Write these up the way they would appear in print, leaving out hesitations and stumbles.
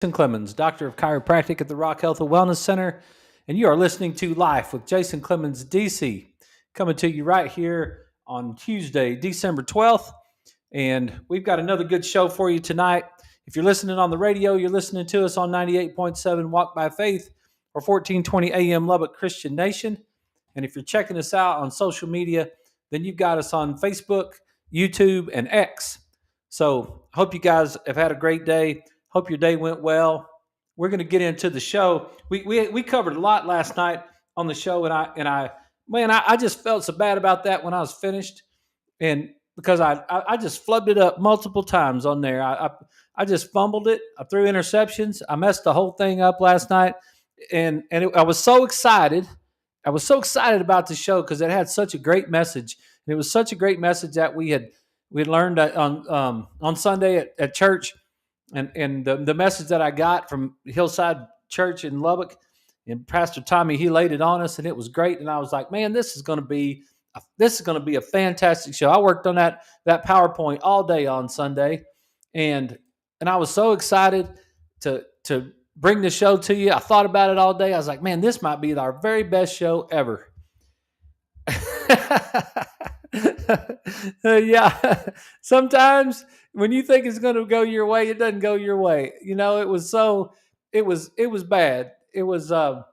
Jason Clemmons, Doctor of Chiropractic at the Rock Health and Wellness Center, and you are listening to Life with Jason Clemmons, DC, coming to you right here on Tuesday, December 12th. And we've got another good show for you tonight. If you're listening on the radio, you're listening to us on 98.7 Walk by Faith or 1420 AM Lubbock Christian Nation. And if you're checking us out on social media, then you've got us on Facebook, YouTube, and X. So I hope you guys have had a great day. Hope your day went well. We're going to get into the show. We covered a lot last night on the show, and I just felt so bad about that when I was finished, and because I just flubbed it up multiple times on there. I just fumbled it. I threw interceptions. I messed the whole thing up last night, I was so excited. I was so excited about the show because it had such a great message, and it was such a great message that we learned on Sunday at church. And the message that I got from Hillside Church in Lubbock, and Pastor Tommy, he laid it on us, and it was great. And I was like, man, this is going to be a fantastic show. I worked on that PowerPoint all day on Sunday, and I was so excited to bring the show to you. I thought about it all day. I was like, man, this might be our very best show ever. Yeah, sometimes when you think it's going to go your way, it doesn't go your way. It was bad. It was I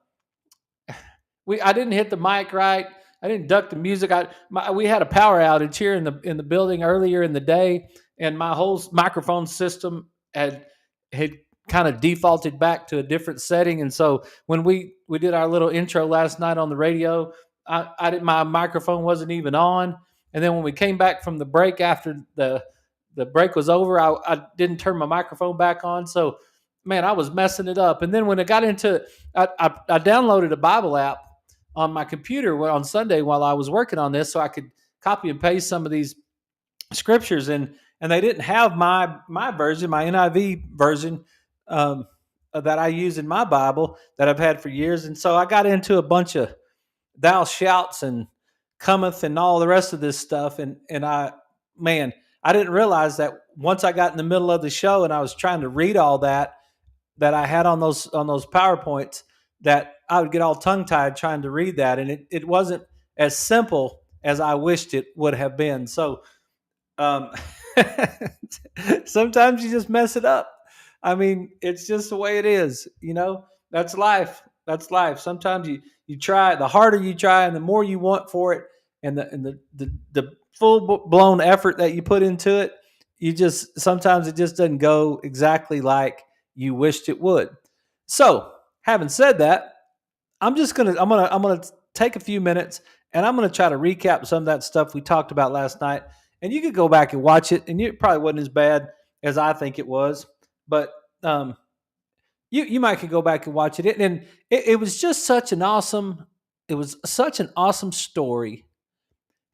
didn't hit the mic right. I didn't duck the music. We had a power outage here in the building earlier in the day, and my whole microphone system had kind of defaulted back to a different setting. And so when we did our little intro last night on the radio, my microphone wasn't even on. And then when we came back from the break after the break was over, I didn't turn my microphone back on. So, man, I was messing it up. And then when I got into I downloaded a Bible app on my computer on Sunday while I was working on this so I could copy and paste some of these scriptures. And they didn't have my version, my NIV version that I use in my Bible that I've had for years. And so I got into a bunch of thou shouts and cometh and all the rest of this stuff. And I didn't realize that once I got in the middle of the show and I was trying to read all that I had on those PowerPoints, that I would get all tongue tied trying to read that. And it wasn't as simple as I wished it would have been. So, sometimes you just mess it up. I mean, it's just the way it is, that's life. That's life. Sometimes you try, the harder you try and the more you want for it, and the full blown effort that you put into it, sometimes it just doesn't go exactly like you wished it would. So, having said that, I'm gonna take a few minutes and I'm gonna try to recap some of that stuff we talked about last night. And you could go back and watch it, and it probably wasn't as bad as I think it was, but you might could go back and watch it. And it was just such an awesome story,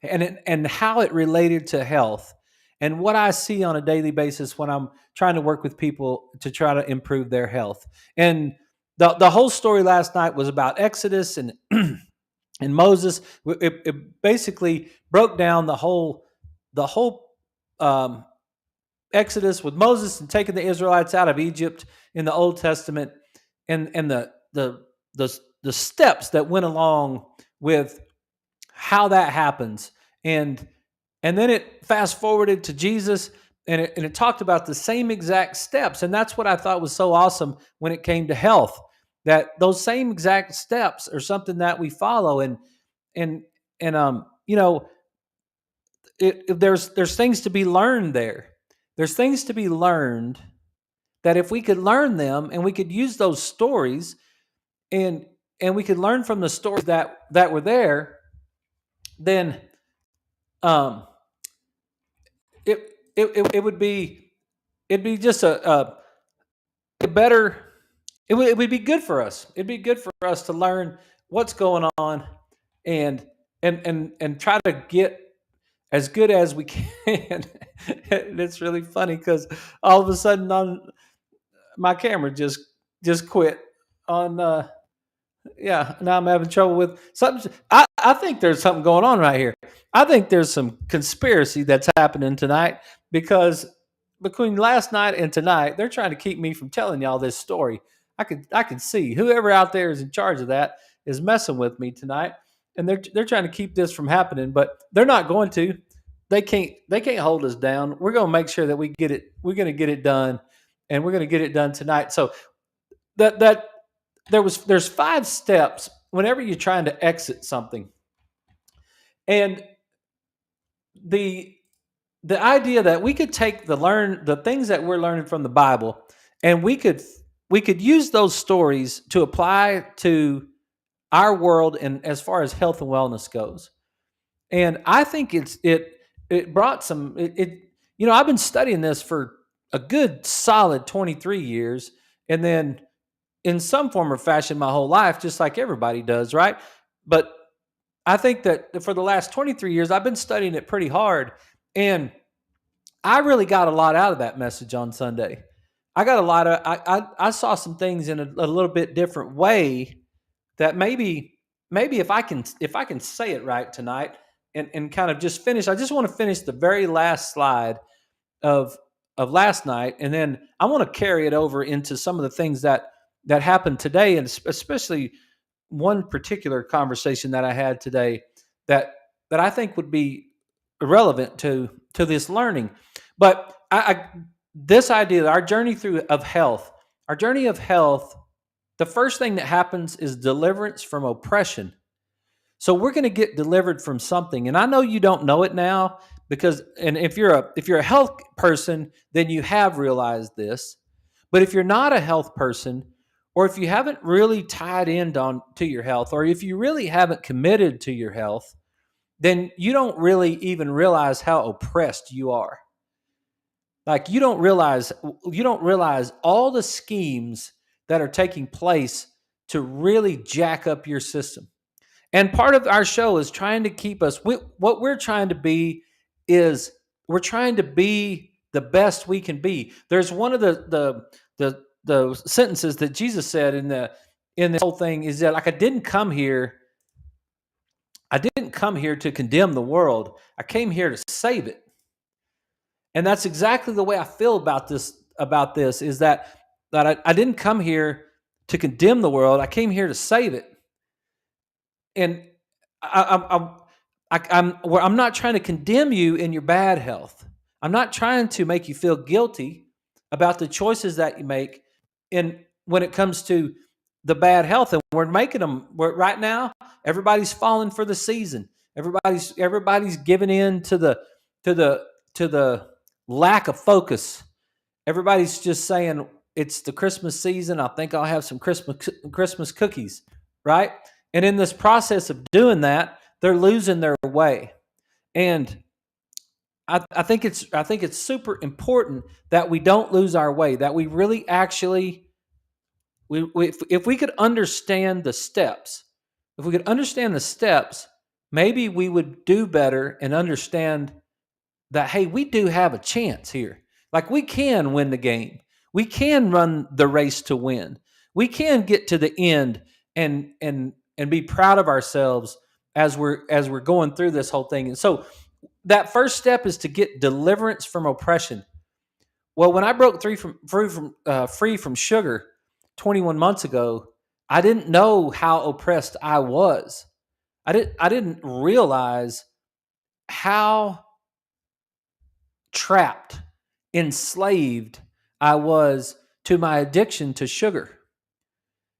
and how it related to health and what I see on a daily basis when I'm trying to work with people to try to improve their health. And the whole story last night was about Exodus and and Moses. It basically broke down the whole Exodus with Moses and taking the Israelites out of Egypt in the Old Testament, and the steps that went along with how that happens, and then it fast forwarded to Jesus, and it talked about the same exact steps. And that's what I thought was so awesome when it came to health, that those same exact steps are something that we follow. There's things to be learned there. There's things to be learned that if we could learn them and we could use those stories, and we could learn from the stories that were there, then it would be just a better. It would be good for us. It'd be good for us to learn what's going on, and try to get as good as we can. And it's really funny because all of a sudden on my camera just quit on. Now I'm having trouble with something. I think there's something going on right here. I think there's some conspiracy that's happening tonight, because between last night and tonight, they're trying to keep me from telling y'all this story. I could see whoever out there is in charge of that is messing with me tonight, and they're trying to keep this from happening, but they're not going to. They can't hold us down. We're going to make sure that we get it. We're going to get it done, and we're going to get it done tonight. So that there's 5 steps whenever you're trying to exit something, and the the idea that we could take the things that we're learning from the Bible, and we could use those stories to apply to our world and as far as health and wellness goes. And I think it brought some I've been studying this for a good solid 23 years, and then in some form or fashion my whole life, just like everybody does, right? But I think that for the last 23 years I've been studying it pretty hard, and I really got a lot out of that message on Sunday. I got a lot of I saw some things in a little bit different way that maybe if I can say it right tonight, and kind of just finish. I just want to finish the very last slide of last night, and then I want to carry it over into some of the things that happened today, and especially one particular conversation that I had today that I think would be relevant to this learning. But this idea, our journey of health, the first thing that happens is deliverance from oppression. So we're going to get delivered from something, and I know you don't know it now and if you're a health person, then you have realized this. But if you're not a health person, or if you haven't really tied in to your health, or if you really haven't committed to your health, then you don't really even realize how oppressed you are. Like you don't realize all the schemes that are taking place to really jack up your system. And part of our show is trying to keep us. What we're trying to be is we're trying to be the best we can be. There's one of the sentences that Jesus said in this whole thing is that, like, I didn't come here to condemn the world. I came here to save it. And that's exactly the way I feel about this. Is that I didn't come here to condemn the world. I came here to save it. And I'm not trying to condemn you in your bad health. I'm not trying to make you feel guilty about the choices that you make when it comes to the bad health. And we're making them right now. Everybody's falling for the season. Everybody's giving in to the lack of focus. Everybody's just saying it's the Christmas season. I think I'll have some Christmas cookies, right? And in this process of doing that, they're losing their way. And I think it's super important that we don't lose our way. That we really actually, if we could understand the steps, maybe we would do better and understand that, hey, we do have a chance here. Like, we can win the game. We can run the race to win. We can get to the end and be proud of ourselves as we're going through this whole thing. And so that first step is to get deliverance from oppression. Well, when I broke free from sugar 21 months ago, I didn't know how oppressed I was. I didn't realize how trapped, enslaved I was to my addiction to sugar.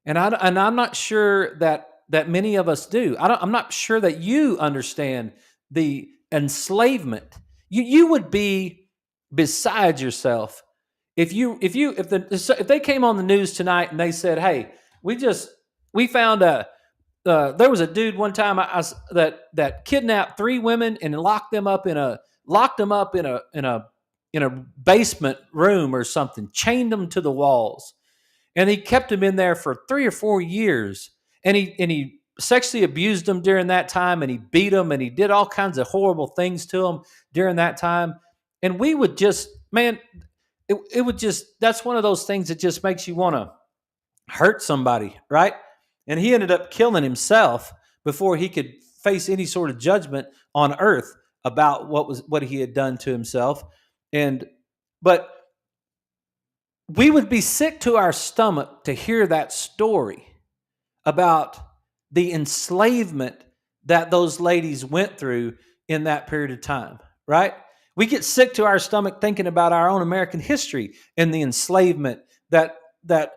And I'm not sure that many of us do. I'm not sure that you understand the enslavement. You would be beside yourself if they came on the news tonight and they said, "Hey, we found there was a dude one time that kidnapped 3 women and locked them up in a basement room or something, chained them to the walls, and he kept them in there for 3 or 4 years, and he sexually abused them during that time, and he beat them, and he did all kinds of horrible things to them during that time." And we would just, man, it would just, that's one of those things that just makes you want to hurt somebody, right? And he ended up killing himself before he could face any sort of judgment on earth about what he had done to himself. But we would be sick to our stomach to hear that story about the enslavement that those ladies went through in that period of time, right? We get sick to our stomach thinking about our own American history and the enslavement that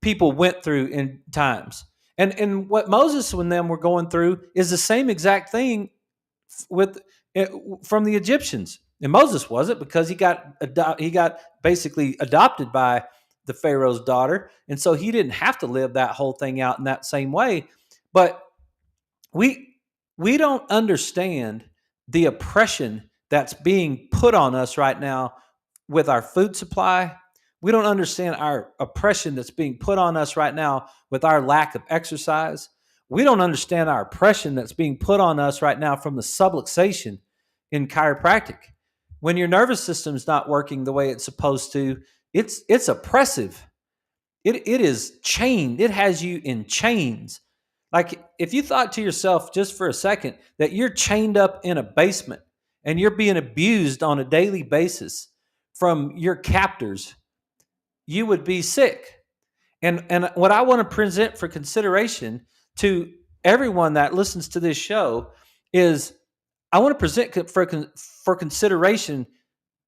people went through in times. And what Moses and them were going through is the same exact thing with from the Egyptians. And Moses wasn't, because he got basically adopted by the Pharaoh's daughter, and so he didn't have to live that whole thing out in that same way. But we we don't understand the oppression that's being put on us right now with our food supply. We don't understand our oppression that's being put on us right now with our lack of exercise. We don't understand our oppression that's being put on us right now from the subluxation in chiropractic. When your nervous system's not working the way it's supposed to, it's oppressive. It is chained. It has you in chains. Like, if you thought to yourself just for a second that you're chained up in a basement and you're being abused on a daily basis from your captors, you would be sick. And what I want to present for consideration to everyone that listens to this show is, I want to present for consideration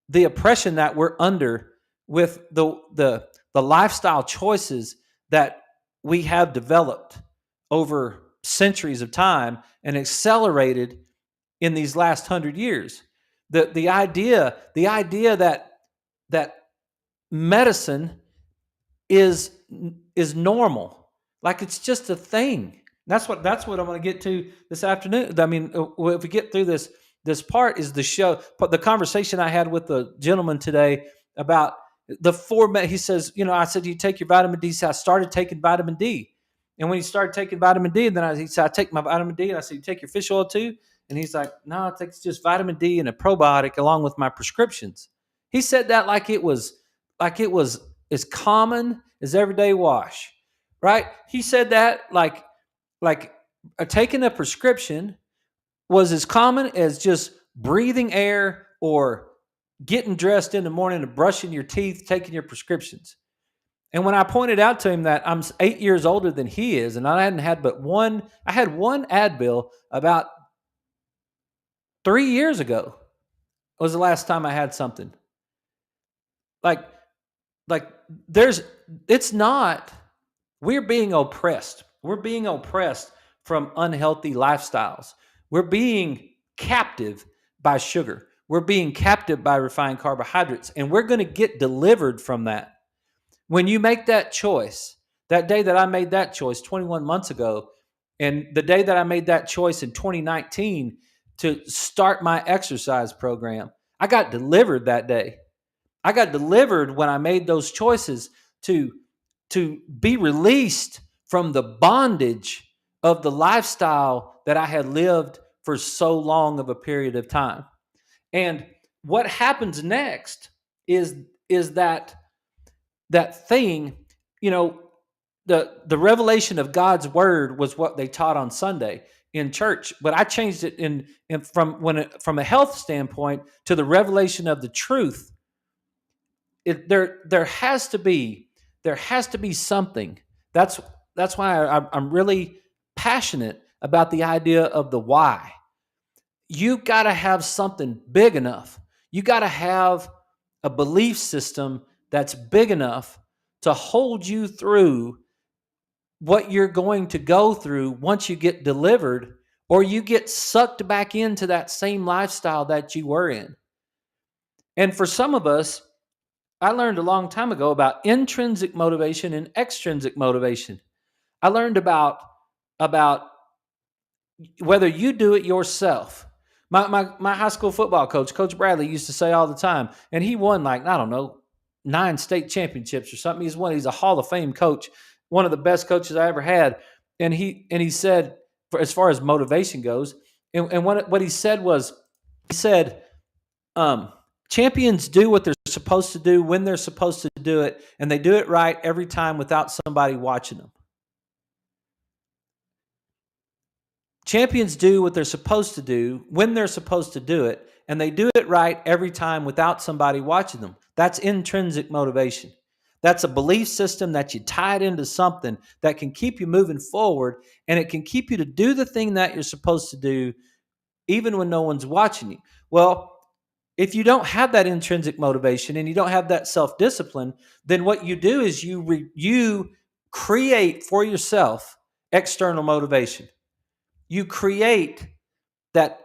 the oppression that we're under with the lifestyle choices that we have developed over centuries of time and accelerated in these last 100 years. The idea that medicine is normal, like it's just a thing. That's what I'm going to get to this afternoon. I mean, if we get through this part, is the show, but the conversation I had with the gentleman today about the he says, I said, do you take your vitamin D? He said, I started taking vitamin D. And when he started taking vitamin D, and then he said, I take my vitamin D. And I said, you take your fish oil too? And he's like, no, I take just vitamin D and a probiotic along with my prescriptions. He said that like it was as common as everyday wash, right? He said that like taking a prescription was as common as just breathing air or getting dressed in the morning and brushing your teeth, taking your prescriptions. And when I pointed out to him that I'm 8 years older than he is, and I hadn't had I had one Advil about 3 years ago was the last time I had something. Like it's not, we're being oppressed. We're being oppressed from unhealthy lifestyles. We're being captive by sugar. We're being captive by refined carbohydrates, and we're going to get delivered from that. When you make that choice, that day that I made that choice 21 months ago, and the day that I made that choice in 2019 to start my exercise program, I got delivered that day. I got delivered when I made those choices to be released from the bondage of the lifestyle that I had lived for so long of a period of time. And what happens next is that thing, the revelation of God's word was what they taught on Sunday in church, but I changed it from a health standpoint to the revelation of the truth. There has to be something. That's why I'm really passionate about the idea of the why. You got to have something big enough. You got to have a belief system that's big enough to hold you through what you're going to go through once you get delivered, or you get sucked back into that same lifestyle that you were in. And for some of us, I learned a long time ago about intrinsic motivation and extrinsic motivation. I learned about whether you do it yourself. My high school football coach, Coach Bradley, used to say all the time, and he won 9 state championships or something. He's a Hall of Fame coach, one of the best coaches I ever had. And he said, as far as motivation goes, and what he said was, champions do what they're supposed to do when they're supposed to do it, and they do it right every time without somebody watching them. Champions do what they're supposed to do when they're supposed to do it, and they do it right every time without somebody watching them. That's intrinsic motivation. That's a belief system that you tie it into something that can keep you moving forward, and it can keep you to do the thing that you're supposed to do even when no one's watching you. Well, if you don't have that intrinsic motivation and you don't have that self-discipline, then what you do is you create for yourself external motivation. You create that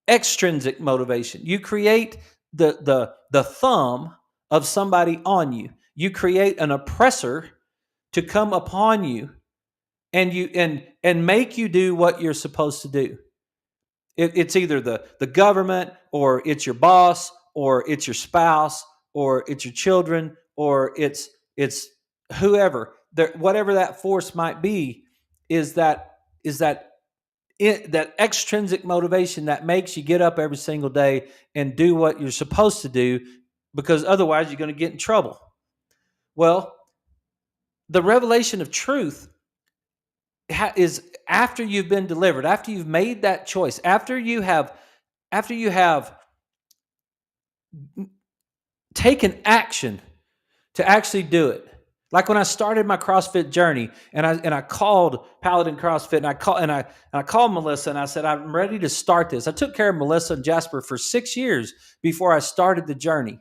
extrinsic motivation. You create the thumb of somebody on you. You create an oppressor to come upon you and make you do what you're supposed to do. It's either the government, or it's your boss, or it's your spouse, or it's your children, or it's whoever. Whatever that force might be, is that extrinsic motivation that makes you get up every single day and do what you're supposed to do, because otherwise you're going to get in trouble. Well, the revelation of truth is after you've been delivered, after you've made that choice, after you have taken action to actually do it. Like when I started my CrossFit journey, and I called Paladin CrossFit, and I called Melissa, and I said, I'm ready to start this. I took care of Melissa and Jasper for 6 years before I started the journey.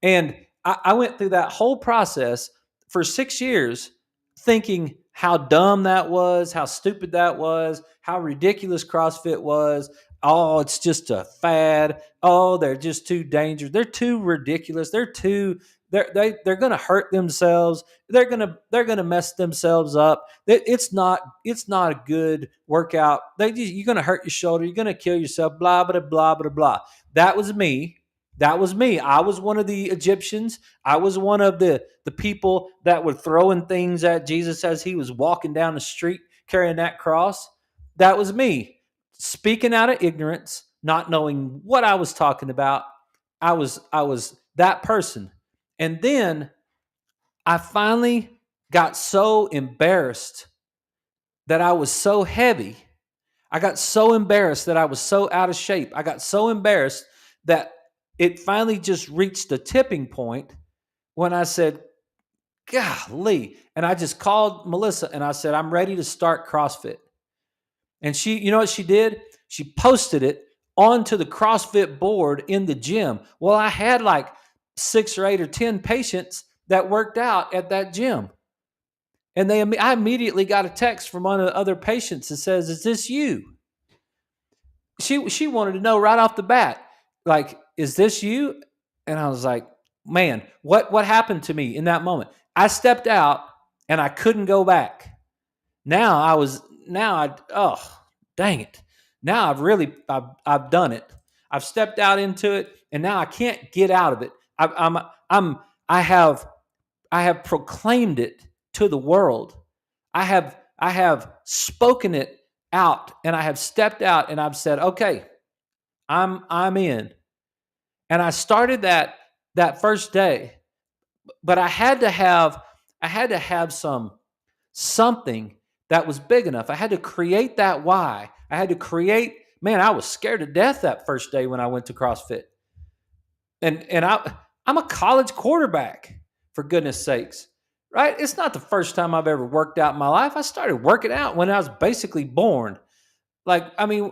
And I went through that whole process for 6 years thinking how dumb that was, how stupid that was, how ridiculous CrossFit was. Oh, it's just a fad. Oh, they're just too dangerous. They're too ridiculous. They're going to hurt themselves. They're going to mess themselves up. It's not a good workout. You're going to hurt your shoulder. You're going to kill yourself. Blah blah blah blah blah. That was me. That was me. I was one of the Egyptians. I was one of the people that were throwing things at Jesus as he was walking down the street carrying that cross. That was me. Speaking out of ignorance, not knowing what I was talking about. I was that person. And then I finally got so embarrassed that I was so heavy. I got so embarrassed that I was so out of shape. I got so embarrassed that it finally just reached the tipping point when I said, golly. And I just called Melissa and I said, I'm ready to start CrossFit. And she, you know what she did? She posted it onto the CrossFit board in the gym. Well, I had like 6 or 8 or 10 patients that worked out at that gym. And I immediately got a text from one of the other patients that says, is this you? She wanted to know right off the bat, like, is this you? And I was like, man, what happened to me in that moment? I stepped out and I couldn't go back. Oh, dang it. Now I've done it. I've stepped out into it, and now I can't get out of it. I have proclaimed it to the world. I have spoken it out, and I have stepped out, and I've said, okay, I'm in. And I started that first day, but I had to have something that was big enough. I had to create that why. I had to create, man, I was scared to death that first day when I went to CrossFit. And I'm a college quarterback, for goodness sakes. Right? It's not the first time I've ever worked out in my life. I started working out when I was basically born. Like, I mean,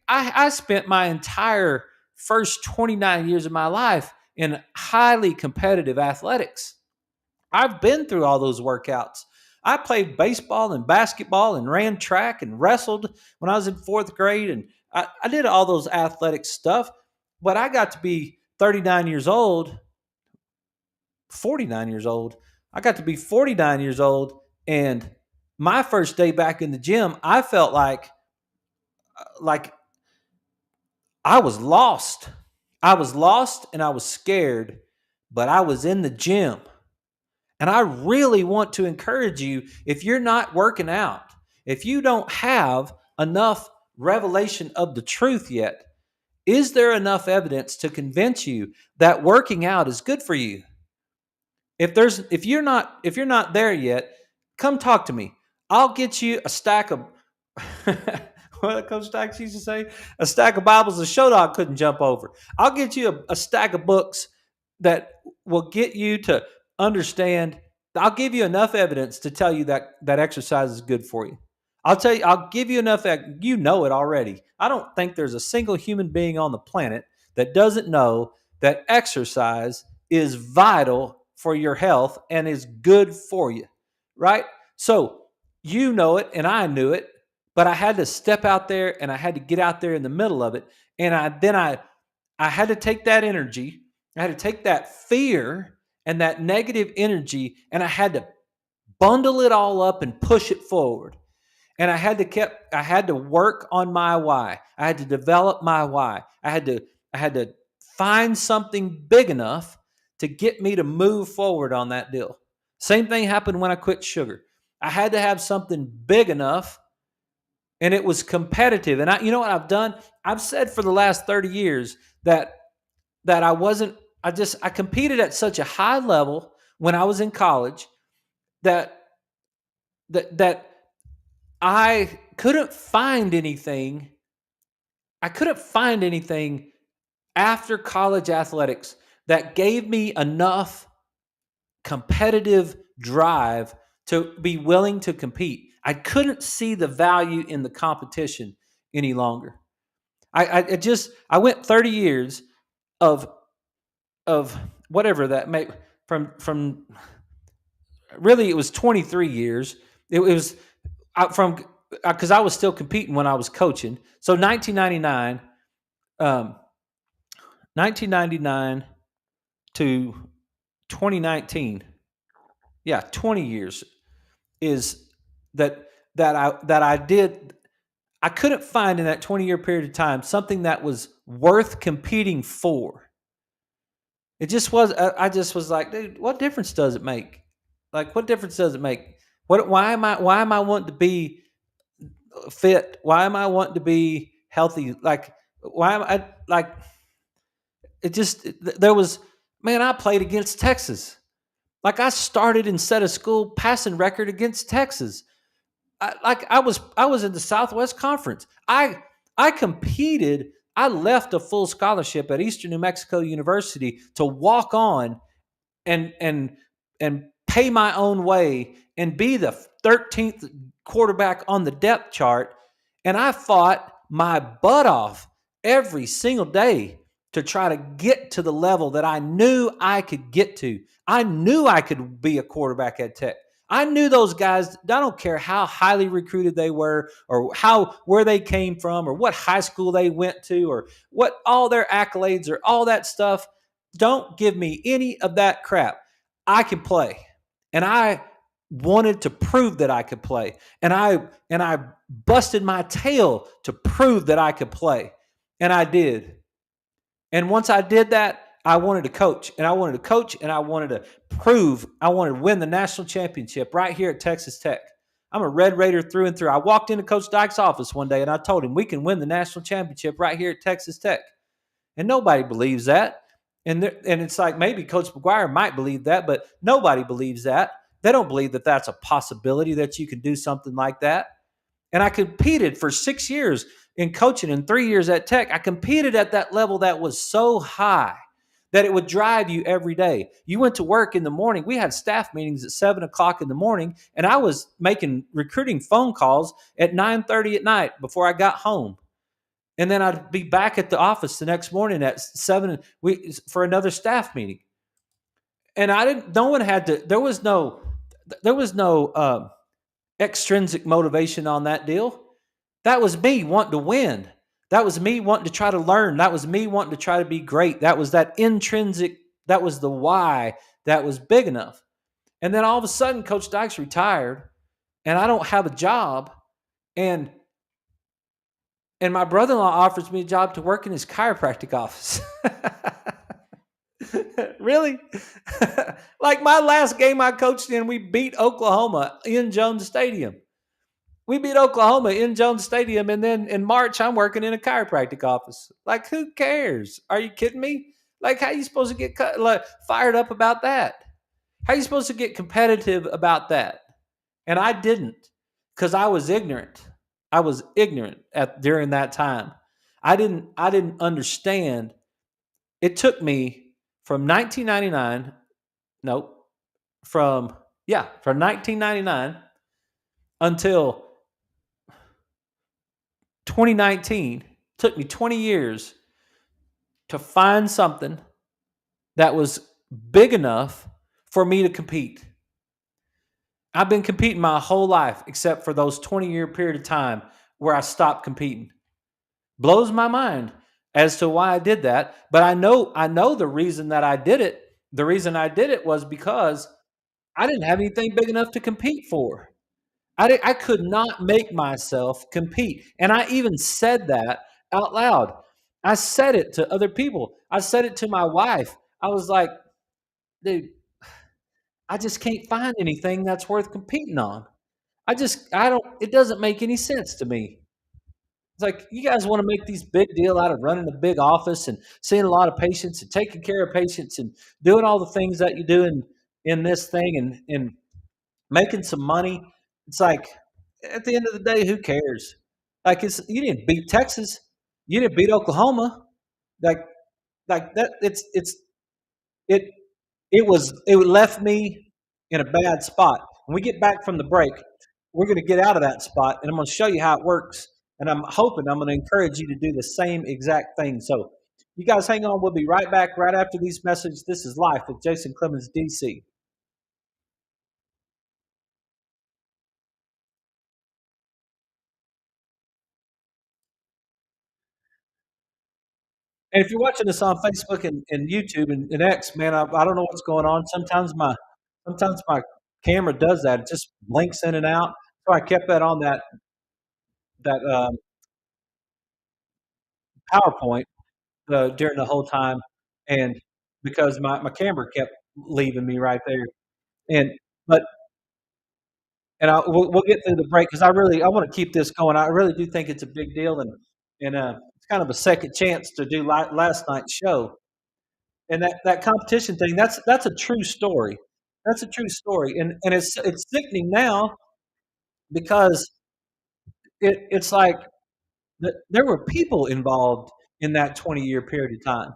I spent my entire first 29 years of my life in highly competitive athletics. I've been through all those workouts. I played baseball and basketball and ran track and wrestled when I was in 4th grade. And I did all those athletic stuff. But I got to be 39 years old, 49 years old. I got to be 49 years old. And my first day back in the gym, I felt like I was lost. I was lost and I was scared, but I was in the gym. And I really want to encourage you, if you're not working out, if you don't have enough revelation of the truth yet, is there enough evidence to convince you that working out is good for you? If you're not there yet, come talk to me. I'll get you a stack of what Coach Stacks used to say, a stack of Bibles a show dog couldn't jump over. I'll get you a stack of books that will get you to understand. I'll give you enough evidence to tell you that exercise is good for you. I'll give you enough. You know it already. I don't think there's a single human being on the planet that doesn't know that exercise is vital for your health and is good for you, right? So you know it, and I knew it, but I had to step out there and I had to get out there in the middle of it, and I had to take that energy, I had to take that fear and that negative energy, and I had to bundle it all up and push it forward. And I had to work on my why. I had to develop my why. I had to find something big enough to get me to move forward on that deal. Same thing happened when I quit sugar. I had to have something big enough, and it was competitive. And you know what I've done? I've said for the last 30 years that I wasn't I competed at such a high level when I was in college that that I couldn't find anything. I couldn't find anything after college athletics that gave me enough competitive drive to be willing to compete. I couldn't see the value in the competition any longer. I went 30 years of whatever that may from really it was 23 years. It was from because I was still competing when I was coaching. So 1999 to 2019, yeah, 20 years is that I did. I couldn't find in that 20-year period of time something that was worth competing for. It just was. I just was like, dude, what difference does it make? Like, what difference does it make? Why am I wanting to be fit? Why am I wanting to be healthy? Like, why am I like? It just there was, man. I played against Texas. Like, I started instead of school passing record against Texas. I was in the Southwest Conference. I competed. I left a full scholarship at Eastern New Mexico University to walk on and pay my own way and be the 13th quarterback on the depth chart. And I fought my butt off every single day to try to get to the level that I knew I could get to. I knew I could be a quarterback at Tech. I knew those guys. I don't care how highly recruited they were, or where they came from, or what high school they went to, or what all their accolades or all that stuff. Don't give me any of that crap. I can play, and I wanted to prove that I could play, and I busted my tail to prove that I could play, and I did. And once I did that, I wanted to coach, and I wanted to coach, and I wanted to prove, I wanted to win the national championship right here at Texas Tech. I'm a Red Raider through and through. I walked into Coach Dyke's office one day, and I told him, we can win the national championship right here at Texas Tech. And nobody believes that. And it's like, maybe Coach McGuire might believe that, but nobody believes that. They don't believe that that's a possibility, that you can do something like that. And I competed for 6 years in coaching and 3 years at Tech. I competed at that level that was so high that it would drive you every day. You went to work in the morning. We had staff meetings at 7 o'clock in the morning, and I was making recruiting phone calls at 9:30 at night before I got home. And then I'd be back at the office the next morning at 7 for another staff meeting. And no one had to, there was no extrinsic motivation on that deal. That was me wanting to win. That was me wanting to try to learn. That was me wanting to try to be great. That was that intrinsic, that was the why that was big enough. And then all of a sudden, Coach Dykes retired, and I don't have a job. And my brother-in-law offers me a job to work in his chiropractic office. Really? Like, my last game I coached in, we beat Oklahoma in Jones Stadium. We beat Oklahoma in Jones Stadium, and then in March, I'm working in a chiropractic office. Like, who cares? Are you kidding me? Like, how are you supposed to get fired up about that? How are you supposed to get competitive about that? And I didn't, because I was ignorant. I was ignorant during that time. I didn't understand. It took me from 1999, nope, from, yeah, from 1999 until 2019, took me 20 years to find something that was big enough for me to compete. I've been competing my whole life except for those 20-year period of time where I stopped competing. Blows my mind as to why I did that, but I know the reason that I did it. The reason I did it was because I didn't have anything big enough to compete for. I could not make myself compete. And I even said that out loud. I said it to other people. I said it to my wife. I was like, dude, I just can't find anything that's worth competing on. I don't, it doesn't make any sense to me. It's like you guys want to make these big deal out of running a big office and seeing a lot of patients and taking care of patients and doing all the things that you do in this thing and making some money. It's like at the end of the day, who cares? Like you didn't beat Texas, you didn't beat Oklahoma. Like like that, it it left me in a bad spot. When we get back from the break, we're going to get out of that spot, and I'm going to show you how it works. And I'm hoping I'm going to encourage you to do the same exact thing. So, you guys hang on. We'll be right back right after these messages. This is Life with Jason Clemmons, DC. And if you're watching this on Facebook and YouTube and X, man, I don't know what's going on. Sometimes my camera does that. It just blinks in and out. So I kept that on that PowerPoint during the whole time, and because my camera kept leaving me right there. And but we'll get through the break because I want to keep this going. I really do think it's a big deal, and it's kind of a second chance to do last night's show. And that competition thing, that's a true story. That's a true story, and it's sickening now because it's like there were people involved in that 20-year period of time.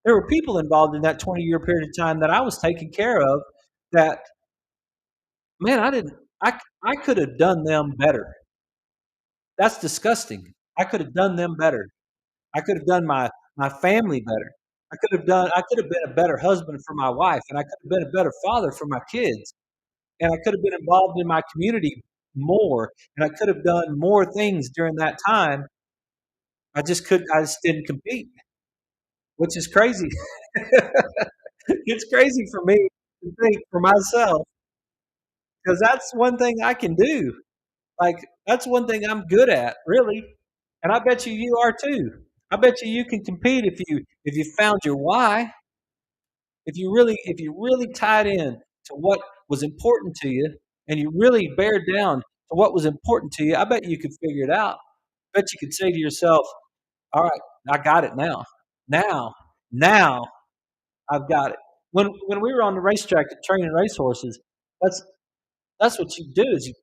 There were people involved in that 20-year period of time that I was taking care of that, man, I didn't I could have done them better. That's disgusting. I could have done them better. I could have done my family better. I could have been a better husband for my wife, and I could have been a better father for my kids, and I could have been involved in my community more, and I could have done more things during that time. I just didn't compete, which is crazy. It's crazy for me to think for myself because that's one thing I can do. Like that's one thing I'm good at, really. And I bet you are too. I bet you can compete if you found your why, if you really tied in to what was important to you and you really bared down to what was important to you, I bet you could figure it out. I bet you could say to yourself, "All right, I got it now. Now, now I've got it." When we were on the racetrack at training racehorses, that's that's what you do is you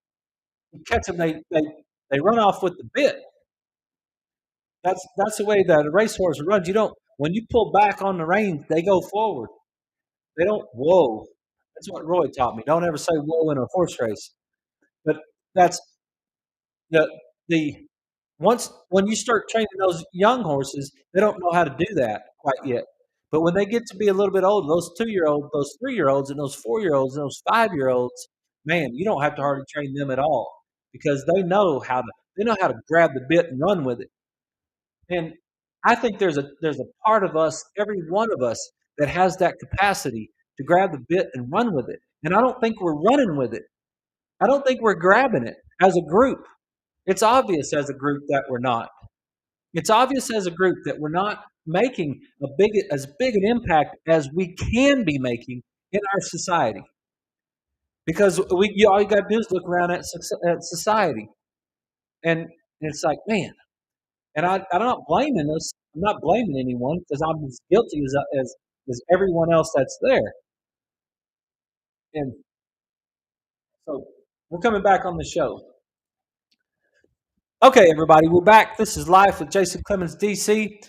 catch them, they run off with the bit. That's the way that a racehorse runs. You don't when you pull back on the reins, they go forward. They don't whoa. That's what Roy taught me. Don't ever say whoa in a horse race. But that's the the once when you start training those young horses, they don't know how to do that quite yet. But when they get to be a little bit older, those 2-year olds, those 3-year olds, and those 4-year olds, and those 5-year olds, man, you don't have to hardly train them at all because they know how to grab the bit and run with it. And I think there's a part of us, every one of us, that has that capacity to grab the bit and run with it. And I don't think we're running with it. I don't think we're grabbing it as a group. It's obvious as a group that we're not. It's obvious as a group that we're not making as big an impact as we can be making in our society. Because all you got to do is look around at society, and it's like, man, and I'm not blaming us. I'm not blaming anyone because I'm as guilty as everyone else that's there. And so we're coming back on the show. Okay, everybody, we're back. This is Life with Jason Clemmons, DC.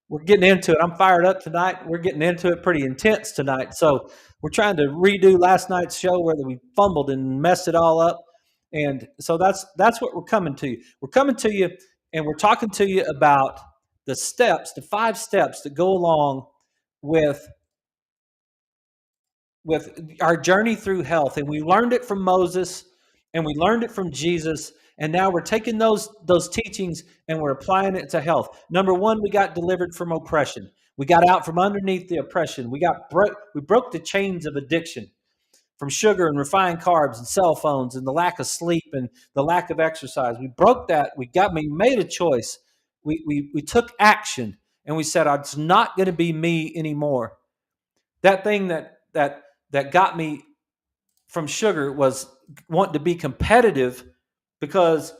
We're getting into it. I'm fired up tonight. We're getting into it pretty intense tonight. So we're trying to redo last night's show where we fumbled and messed it all up. And so that's what we're coming to you. We're coming to you and we're talking to you about the steps, the 5 steps that go along with with our journey through health. And we learned it from Moses and we learned it from Jesus. And now we're taking those teachings and we're applying it to health. Number one, we got delivered from oppression. We got out from underneath the oppression. We broke the chains of addiction from sugar and refined carbs and cell phones and the lack of sleep and the lack of exercise. We broke that. We made a choice. We took action and we said, it's not going to be me anymore. That thing that got me from sugar was wanting to be competitive because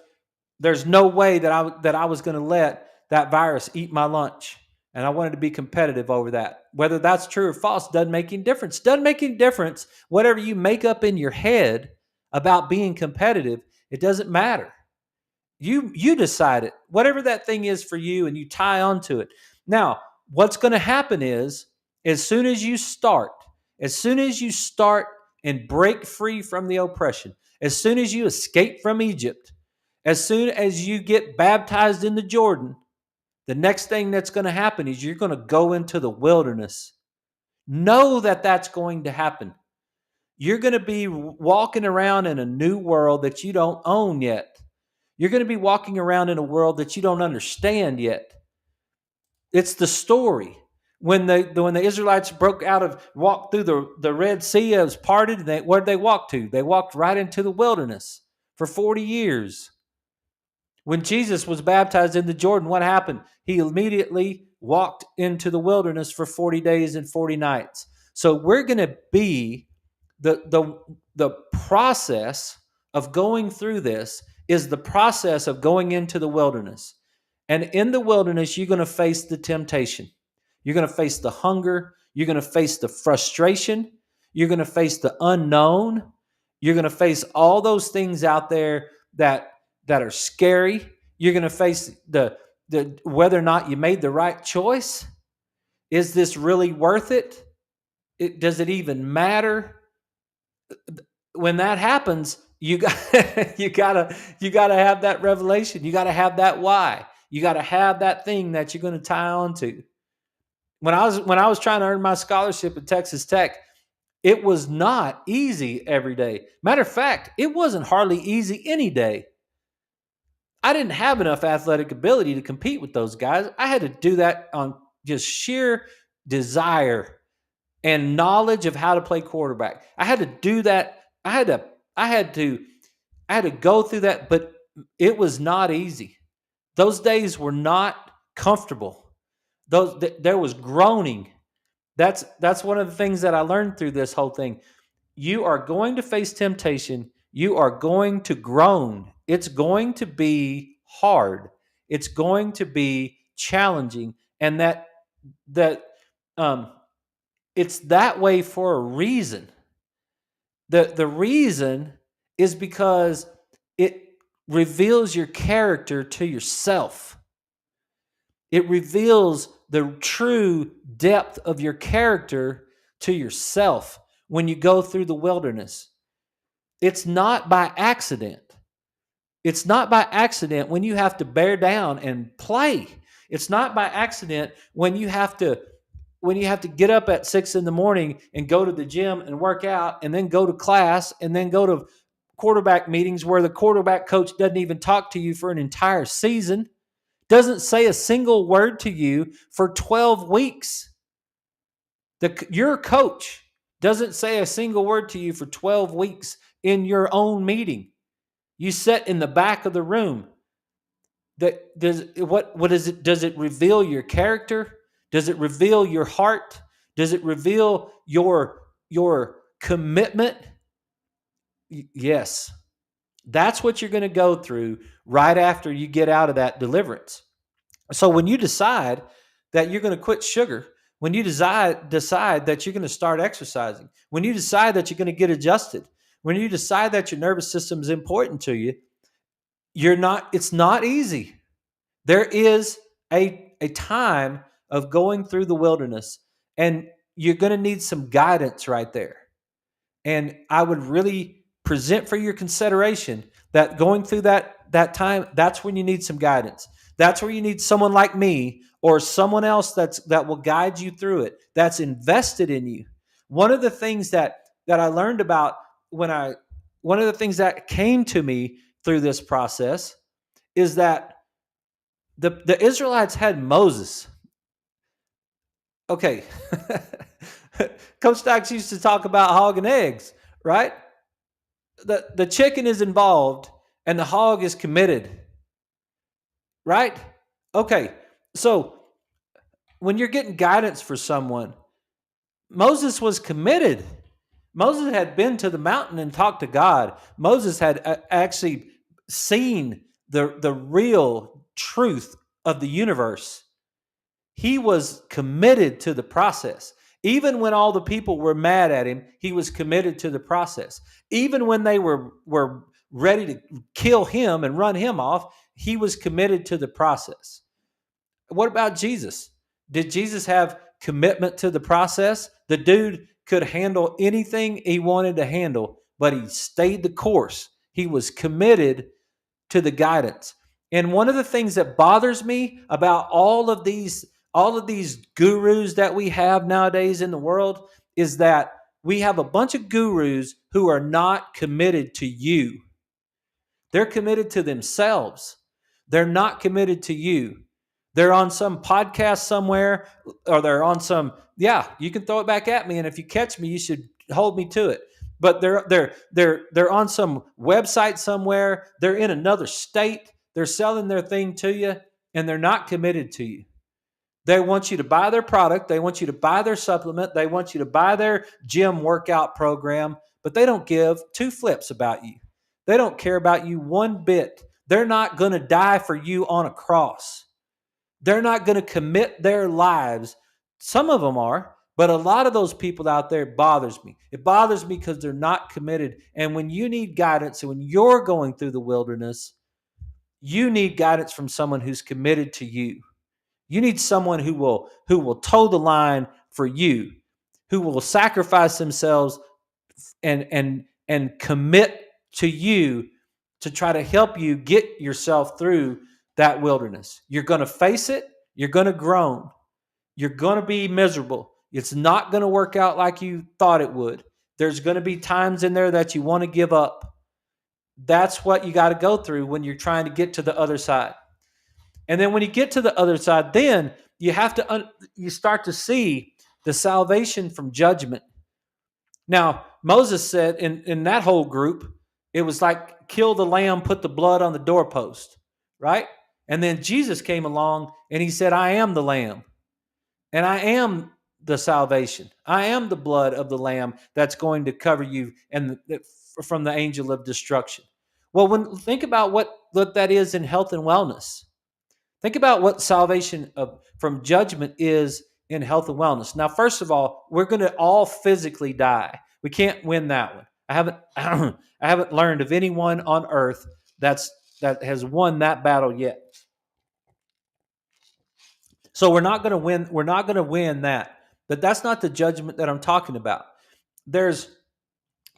there's no way that I was going to let that virus eat my lunch. And I wanted to be competitive over that. Whether that's true or false doesn't make any difference. Doesn't make any difference. Whatever you make up in your head about being competitive, it doesn't matter. You decide it. Whatever that thing is for you, and you tie onto it. Now, what's going to happen is, as soon as you start and break free from the oppression, as soon as you escape from Egypt, as soon as you get baptized in the Jordan, the next thing that's going to happen is you're going to go into the wilderness. Know that that's going to happen. You're going to be walking around in a new world that you don't own yet. You're going to be walking around in a world that you don't understand yet. It's the story. When the Israelites walked through the Red Sea, it was parted. Where did they walk to? They walked right into the wilderness for 40 years. When Jesus was baptized in the Jordan, what happened? He immediately walked into the wilderness for 40 days and 40 nights. So we're going to be the process of going through this is the process of going into the wilderness. And in the wilderness, you're going to face the temptation. You're going to face the hunger. You're going to face the frustration. You're going to face the unknown. You're going to face all those things out there that are scary. You're going to face the whether or not you made the right choice. Is this really worth it? Does it even matter? When that happens, you gotta have that revelation. You gotta have that why. You gotta have that thing that you're going to tie on to. When I was trying to earn my scholarship at Texas Tech, it was not easy every day. Matter of fact, it wasn't hardly easy any day. I didn't have enough athletic ability to compete with those guys. I had to do that on just sheer desire and knowledge of how to play quarterback. I had to do that. I had to go through that, but it was not easy. Those days were not comfortable. There was groaning. That's one of the things that I learned through this whole thing. You are going to face temptation. You are going to groan. It's going to be hard. It's going to be challenging, and it's that way for a reason. The reason is because it reveals your character to yourself. It reveals the true depth of your character to yourself when you go through the wilderness. It's not by accident. It's not by accident when you have to bear down and play. It's not by accident when you have to get up at 6 a.m. and go to the gym and work out and then go to class and then go to quarterback meetings where the quarterback coach doesn't even talk to you for an entire season, doesn't say a single word to you for 12 weeks. Your coach doesn't say a single word to you for 12 weeks in your own meeting. You sit in the back of the room. What is it? Does it reveal your character? Does it reveal your heart? Does it reveal your commitment? Yes. That's what you're going to go through right after you get out of that deliverance. So when you decide that you're going to quit sugar, when you decide that you're going to start exercising, when you decide that you're going to get adjusted, when you decide that your nervous system is important to you, it's not easy. There is a time of going through the wilderness, and you're going to need some guidance right there. And I would really present for your consideration that going through that time, that's when you need some guidance. That's where you need someone like me or someone else that will guide you through it, that's invested in you. One of the things that I learned about when I one of the things that came to me through this process is that the Israelites had Moses. Okay. Coach Stacks used to talk about hog and eggs, right? The chicken is involved and the hog is committed, right? Okay. So when you're getting guidance for someone, Moses was committed. Moses had been to the mountain and talked to God. Moses had actually seen the real truth of the universe. He was committed to the process. Even when all the people were mad at him, he was committed to the process. Even when they were ready to kill him and run him off, he was committed to the process. What about Jesus? Did Jesus have commitment to the process? The dude could handle anything he wanted to handle, but he stayed the course. He was committed to the guidance. And one of the things that bothers me about all of these gurus that we have nowadays in the world is that we have a bunch of gurus who are not committed to you. They're committed to themselves. They're not committed to you. They're on some podcast somewhere, or they're on some, yeah, you can throw it back at me, and if you catch me, you should hold me to it. But they're on some website somewhere. They're in another state. They're selling their thing to you, and they're not committed to you. They want you to buy their product. They want you to buy their supplement. They want you to buy their gym workout program, but they don't give two flips about you. They don't care about you one bit. They're not going to die for you on a cross. They're not going to commit their lives. Some of them are, but a lot of those people out there bothers me. It bothers me because they're not committed. And when you need guidance, and when you're going through the wilderness, you need guidance from someone who's committed to you. You need someone who will toe the line for you, who will sacrifice themselves and commit to you to try to help you get yourself through that wilderness. You're going to face it. You're going to groan. You're going to be miserable. It's not going to work out like you thought it would. There's going to be times in there that you want to give up. That's what you got to go through when you're trying to get to the other side. And then when you get to the other side, then you have to you start to see the salvation from judgment. Now, Moses said in that whole group, it was like kill the lamb, put the blood on the doorpost, right? And then Jesus came along and he said, I am the lamb and I am the salvation. I am the blood of the lamb that's going to cover you and from the angel of destruction. Well, think about what that is in health and wellness. Think about what salvation from judgment is in health and wellness. Now, first of all, we're going to all physically die. We can't win that one. I haven't learned of anyone on earth that has won that battle yet. So we're not going to win. We're not going to win that. But that's not the judgment that I'm talking about. That's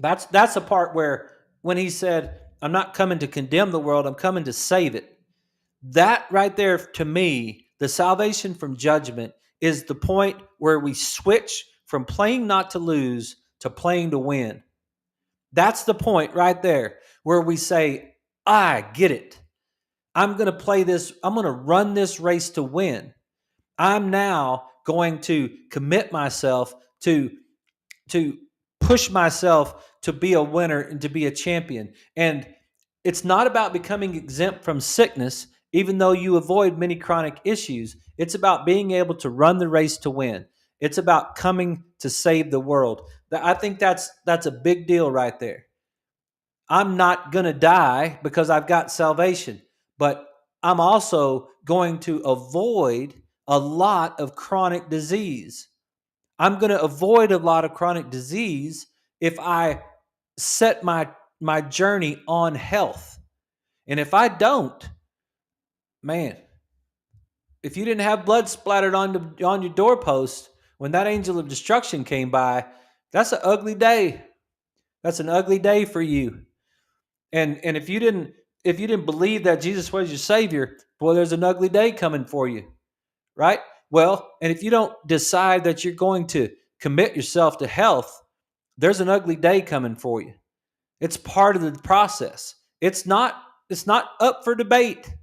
a part where when he said, "I'm not coming to condemn the world. I'm coming to save it." That right there, to me, the salvation from judgment is the point where we switch from playing not to lose to playing to win. That's the point right there where we say, I get it. I'm going to play this. I'm going to run this race to win. I'm now going to commit myself to push myself to be a winner and to be a champion. And it's not about becoming exempt from sickness, even though you avoid many chronic issues. It's about being able to run the race to win. It's about coming to save the world. I think that's a big deal right there. I'm not going to die because I've got salvation, but I'm also going to avoid a lot of chronic disease. I'm going to avoid a lot of chronic disease if I set my journey on health. And if I don't, man, If you didn't have blood splattered on your doorpost when that angel of destruction came by, that's an ugly day. That's an ugly day for you. And if you didn't believe that Jesus was your savior, boy, there's an ugly day coming for you, right? Well, and if you don't decide that you're going to commit yourself to health, there's an ugly day coming for you. It's part of the process. It's not up for debate.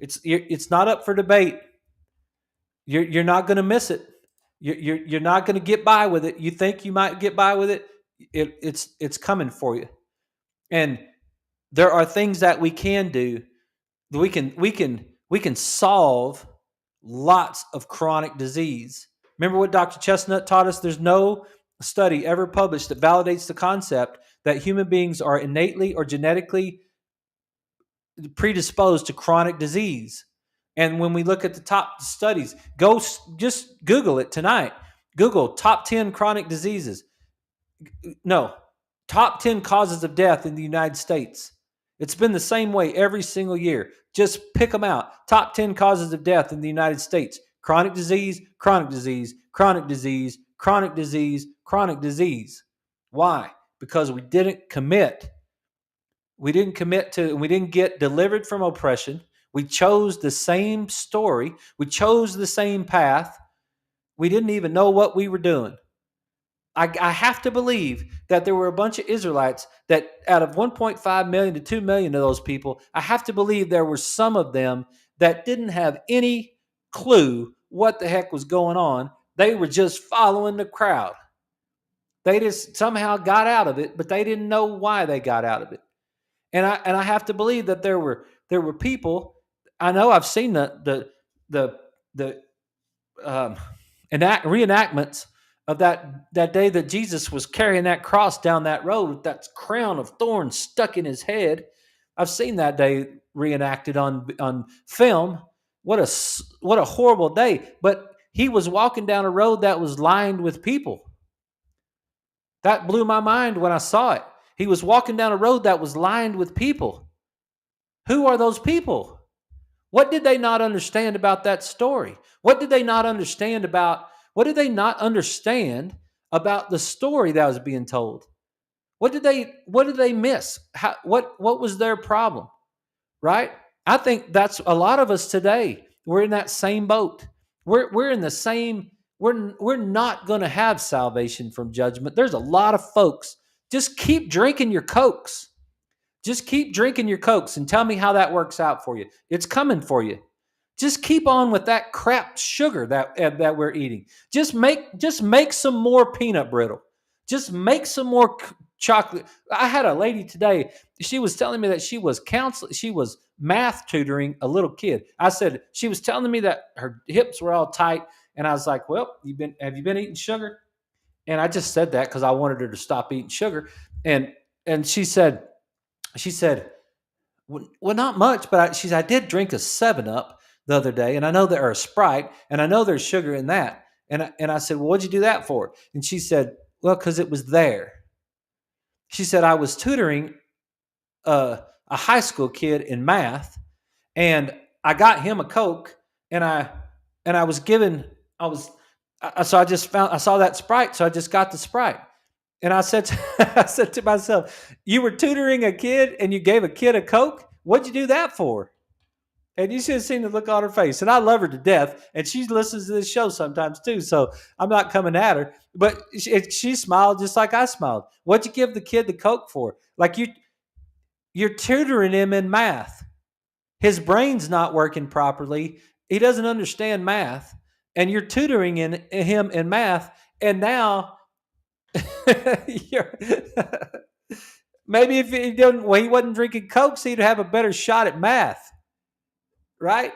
It's not up for debate. You're not going to miss it. You're not going to get by with it. You think you might get by with it. It's coming for you. And there are things that we can do. We can solve lots of chronic disease. Remember what Dr. Chestnut taught us? There's no study ever published that validates the concept that human beings are innately or genetically predisposed to chronic disease. And when we look at the top studies, just Google it tonight. Google top 10 chronic diseases. No, top 10 causes of death in the United States. It's been the same way every single year. Just pick them out. Top 10 causes of death in the United States. Chronic disease, chronic disease, chronic disease, chronic disease, chronic disease. Why? Because we didn't commit. We didn't get delivered from oppression. We chose the same story. We chose the same path. We didn't even know what we were doing. I have to believe that there were a bunch of Israelites that out of 1.5 million to 2 million of those people, I have to believe there were some of them that didn't have any clue what the heck was going on. They were just following the crowd. They just somehow got out of it, but they didn't know why they got out of it. And I have to believe that there were people. I know I've seen the reenactments of that day that Jesus was carrying that cross down that road with that crown of thorns stuck in his head. I've seen that day reenacted on film. What a horrible day. But he was walking down a road that was lined with people. That blew my mind when I saw it. He was walking down a road that was lined with people. Who are those people? What did they not understand about that story? What did they not understand about the story that was being told? What did they miss? What was their problem? Right? I think that's a lot of us today. We're in that same boat. We're in the same. We're not going to have salvation from judgment. There's a lot of folks. Just keep drinking your Cokes. Just keep drinking your Cokes and tell me how that works out for you. It's coming for you. Just keep on with that crap sugar that we're eating. Just make some more peanut brittle. Just make some more chocolate. I had a lady today. She was telling me that she was math tutoring a little kid. She was telling me that her hips were all tight, and I was like, "Well, have you been eating sugar?" And I just said that because I wanted her to stop eating sugar. And she said, well, not much, but she said, I did drink a 7-Up the other day, and I know there are a Sprite, and I know there's sugar in that. And I said, well, what'd you do that for? And she said, well, because it was there. She said, I was tutoring a high school kid in math, and I got him a Coke, and I saw that Sprite, so I just got the Sprite. And I said to myself, you were tutoring a kid and you gave a kid a Coke? What'd you do that for? And you should have seen the look on her face. And I love her to death. And she listens to this show sometimes too. So I'm not coming at her. But she smiled just like I smiled. What'd you give the kid the Coke for? Like you're tutoring him in math. His brain's not working properly. He doesn't understand math. And you're tutoring him in math. And now... maybe if he wasn't drinking Cokes, he'd have a better shot at math, right?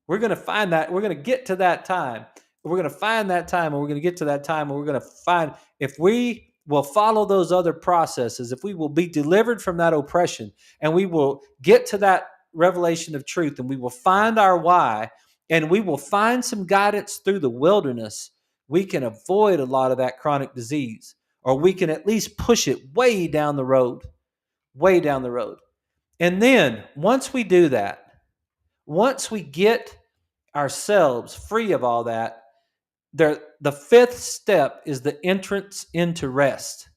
We're going to find that. We're going to get to that time. We're going to find that time, and we're going to get to that time, and we're going to find if we will follow those other processes, if we will be delivered from that oppression, and we will get to that revelation of truth, and we will find our why, and we will find some guidance through the wilderness, we can avoid a lot of that chronic disease. Or we can at least push it way down the road. And then once we do that, once we get ourselves free of all that, the fifth step is the entrance into rest.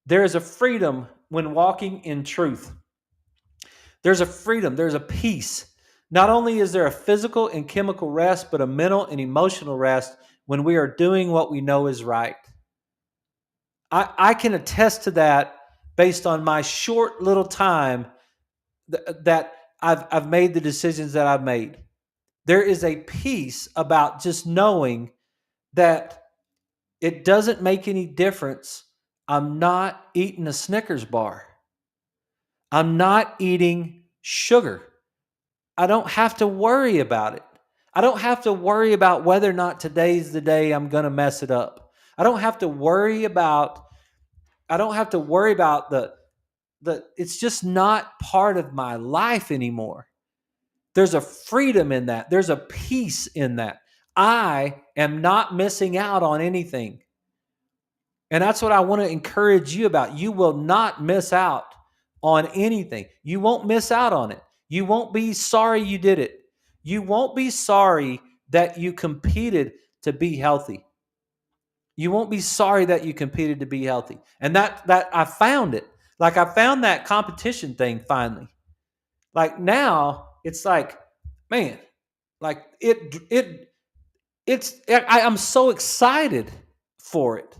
There is a freedom when walking in truth. There's a freedom, there's a peace. Not only is there a physical and chemical rest, but a mental and emotional rest when we are doing what we know is right. I can attest to that based on my short little time that I've made the decisions that I've made. There is a peace about just knowing that it doesn't make any difference. I'm not eating a Snickers bar. I'm not eating sugar. I don't have to worry about it. I don't have to worry about whether or not today's the day I'm going to mess it up. I don't have to worry about the it's just not part of my life anymore. There's a freedom in that. There's a peace in that. I am not missing out on anything. And that's what I want to encourage you about. You will not miss out on anything. You won't miss out on it. You won't be sorry you did it. You won't be sorry that you competed to be healthy. You won't be sorry that you competed to be healthy. And that I found it. Like I found that competition thing finally. Like now it's like, man, like I'm so excited for it.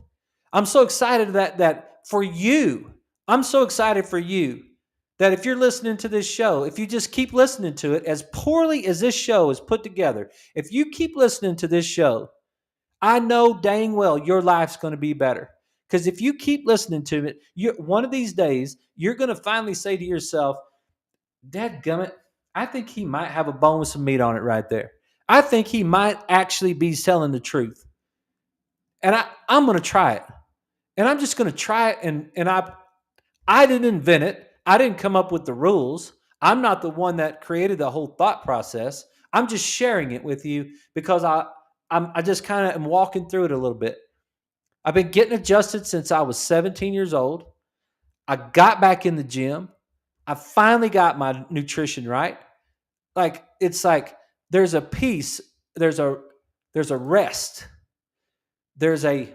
I'm so excited that for you, I'm so excited for you that if you're listening to this show, if you just keep listening to it, as poorly as this show is put together, if you keep listening to this show, I know dang well your life's going to be better. Because if you keep listening to it, one of these days, you're going to finally say to yourself, dadgummit, I think he might have a bone with some meat on it right there. I think he might actually be telling the truth. And I'm going to try it. And I'm just going to try it. And I didn't invent it. I didn't come up with the rules. I'm not the one that created the whole thought process. I'm just sharing it with you because I just kind of am walking through it a little bit. I've been getting adjusted since I was 17 years old. I got back in the gym. I finally got my nutrition right. Like it's like there's a peace, there's a rest. Today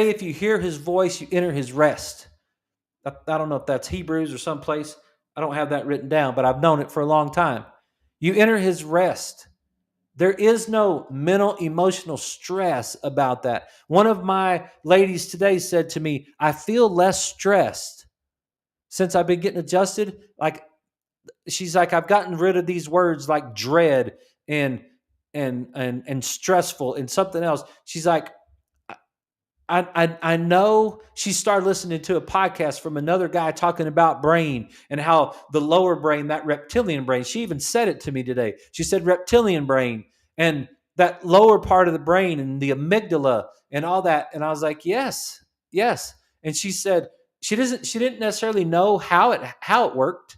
if you hear his voice, you enter his rest. I don't know if that's Hebrews or someplace. I don't have that written down, but I've known it for a long time. You enter his rest. There is no mental, emotional stress about that. One of my ladies today said to me, I feel less stressed since I've been getting adjusted. Like, she's like, I've gotten rid of these words like dread and stressful and something else. She's like, I know. She started listening to a podcast from another guy talking about brain and how the lower brain, that reptilian brain, she even said it to me today. She said reptilian brain and that lower part of the brain and the amygdala and all that. And I was like, yes. And she said she didn't necessarily know how it worked.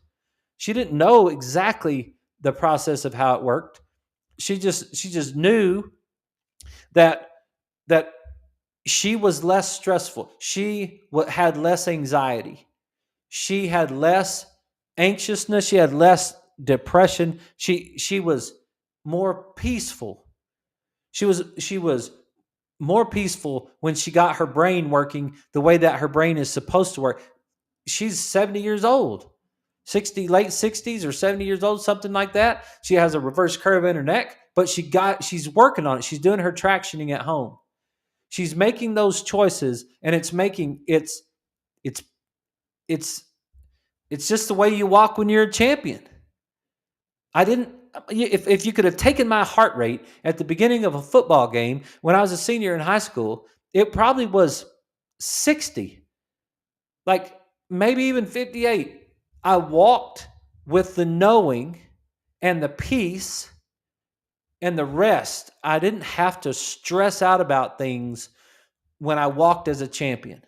She didn't know exactly the process of how it worked. She just knew that she was less stressful. She had less anxiety. She had less anxiousness. She had less depression. She was more peaceful. She was more peaceful when she got her brain working the way that her brain is supposed to work. She's 70 years old. 60, late 60s or 70 years old, something like that. She has a reverse curve in her neck, but she's working on it. She's doing her tractioning at home. She's making those choices, and it's just the way you walk when you're a champion. If you could have taken my heart rate at the beginning of a football game when I was a senior in high school, it probably was 60, like maybe even 58. I walked with the knowing and the peace and the rest. I didn't have to stress out about things when I walked as a champion.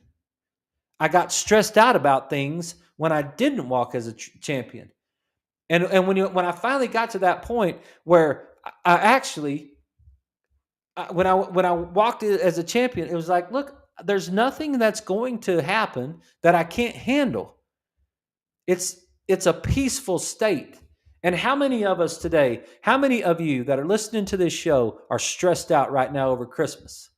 I got stressed out about things when I didn't walk as a champion. And when I finally got to that point where I actually, when I walked as a champion, it was like, look, there's nothing that's going to happen that I can't handle. It's a peaceful state. And how many of us today, how many of you that are listening to this show are stressed out right now over Christmas?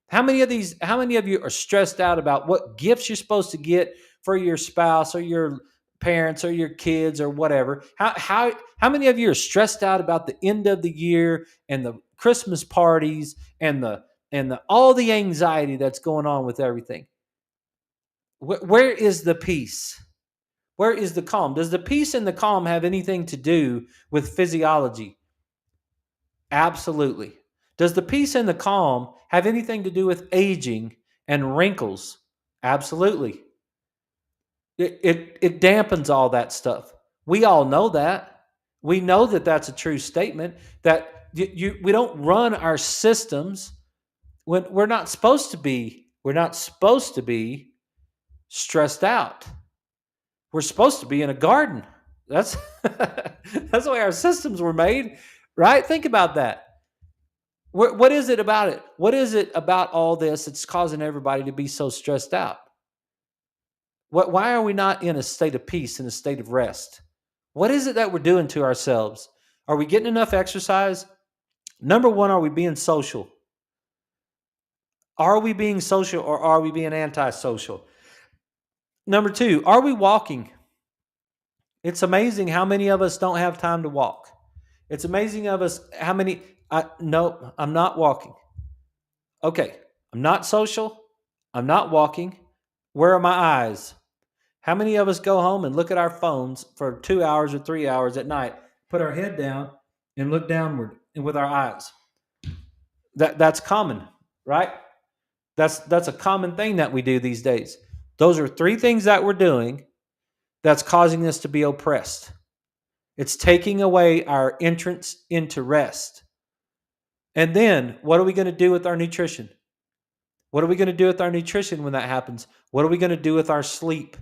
How many of you are stressed out about what gifts you're supposed to get for your spouse or your parents or your kids or whatever? How many of you are stressed out about the end of the year and the Christmas parties and the all the anxiety that's going on with everything? Where is the peace? Where is the calm? Does the peace and the calm have anything to do with physiology? Absolutely. Does the peace and the calm have anything to do with aging and wrinkles? Absolutely. It dampens all that stuff. We all know that. We know that that's a true statement, that we don't run our systems when we're not supposed to be stressed out. We're supposed to be in a garden. That's that's the way our systems were made, right? Think about that. What is it about it? What is it about all this that's causing everybody to be so stressed out? Why are we not in a state of peace, in a state of rest? What is it that we're doing to ourselves? Are we getting enough exercise? Number one, are we being social? Are we being social or are we being antisocial? Number two, are we walking? It's amazing how many of us don't have time to walk. It's amazing of us how many. No, I'm not walking. Okay, I'm not social. I'm not walking. Where are my eyes? How many of us go home and look at our phones for 2 hours or 3 hours at night, put our head down and look downward and with our eyes? That's common, right? That's a common thing that we do these days. Those are three things that we're doing that's causing us to be oppressed. It's taking away our entrance into rest. And then what are we going to do with our nutrition? What are we going to do with our nutrition when that happens? What are we going to do with our sleep?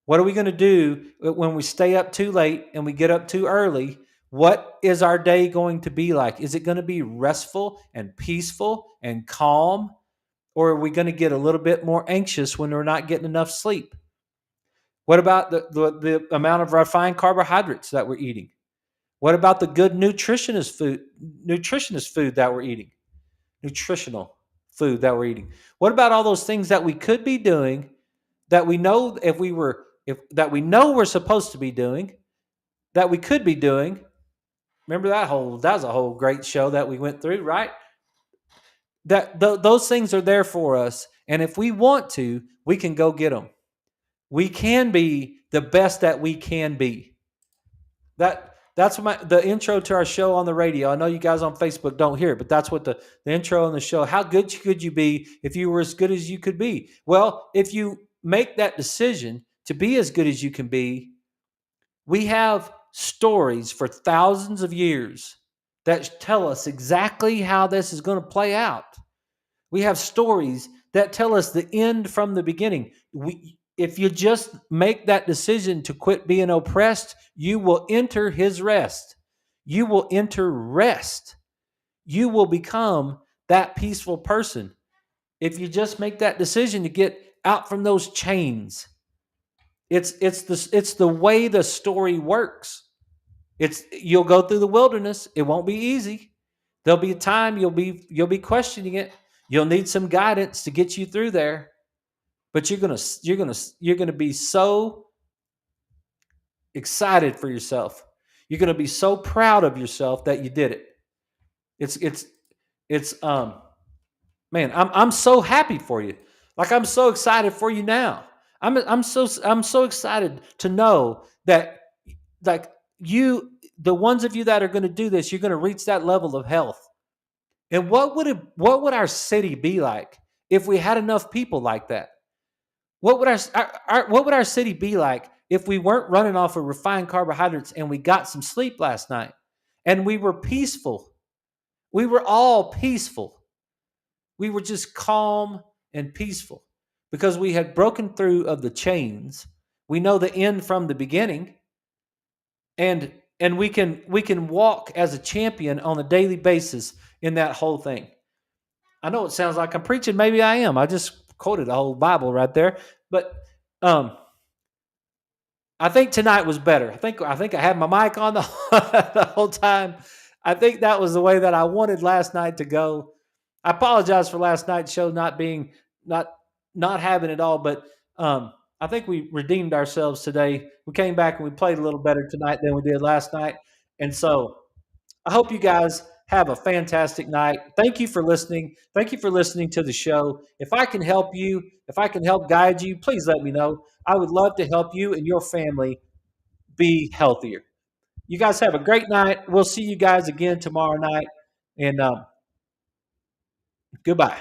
What are we going to do when we stay up too late and we get up too early? What is our day going to be like? Is it going to be restful and peaceful and calm? Or are we going to get a little bit more anxious when we're not getting enough sleep? What about the amount of refined carbohydrates that we're eating? What about the good nutritionist food that we're eating? Nutritional food that we're eating. What about all those things that we could be doing that we know if that we know we're supposed to be doing, that we could be doing? Remember that was a whole great show that we went through, right? Those things are there for us, and if we want to, we can go get them. We can be the best that we can be. That's the intro to our show on the radio. I know you guys on Facebook don't hear it, but that's what the intro on the show. How good could you be if you were as good as you could be? Well, if you make that decision to be as good as you can be, we have stories for thousands of years that tell us exactly how this is going to play out. We have stories that tell us the end from the beginning. If you just make that decision to quit being oppressed, you will enter his rest. You will enter rest. You will become that peaceful person. If you just make that decision to get out from those chains, it's the way the story works. You'll go through the wilderness. It won't be easy. There'll be a time you'll be questioning it. You'll need some guidance to get you through there. But you're gonna be so excited for yourself. You're gonna be so proud of yourself that you did it. It's man, I'm so happy for you. Like I'm so excited for you now. I'm so excited to know that like the ones of you that are going to do this, you're going to reach that level of health. And what would our city be like if we had enough people like that? What would what would our city be like if we weren't running off of refined carbohydrates and we got some sleep last night and we were peaceful? We were all peaceful. We were just calm and peaceful because we had broken through of the chains. We know the end from the beginning, and we can walk as a champion on a daily basis in that whole thing. I know it sounds like I'm preaching. Maybe I am. I just quoted the whole Bible right there. But I think tonight was better. I think I had my mic on the, the whole time. I think that was the way that I wanted last night to go. I apologize for last night's show not being not not having it all, but I think we redeemed ourselves today. We came back and we played a little better tonight than we did last night, and so I hope you guys have a fantastic night. Thank you for listening. Thank you for listening to the show. If I can help you, if I can help guide you, please let me know. I would love to help you and your family be healthier. You guys have a great night. We'll see you guys again tomorrow night. And goodbye.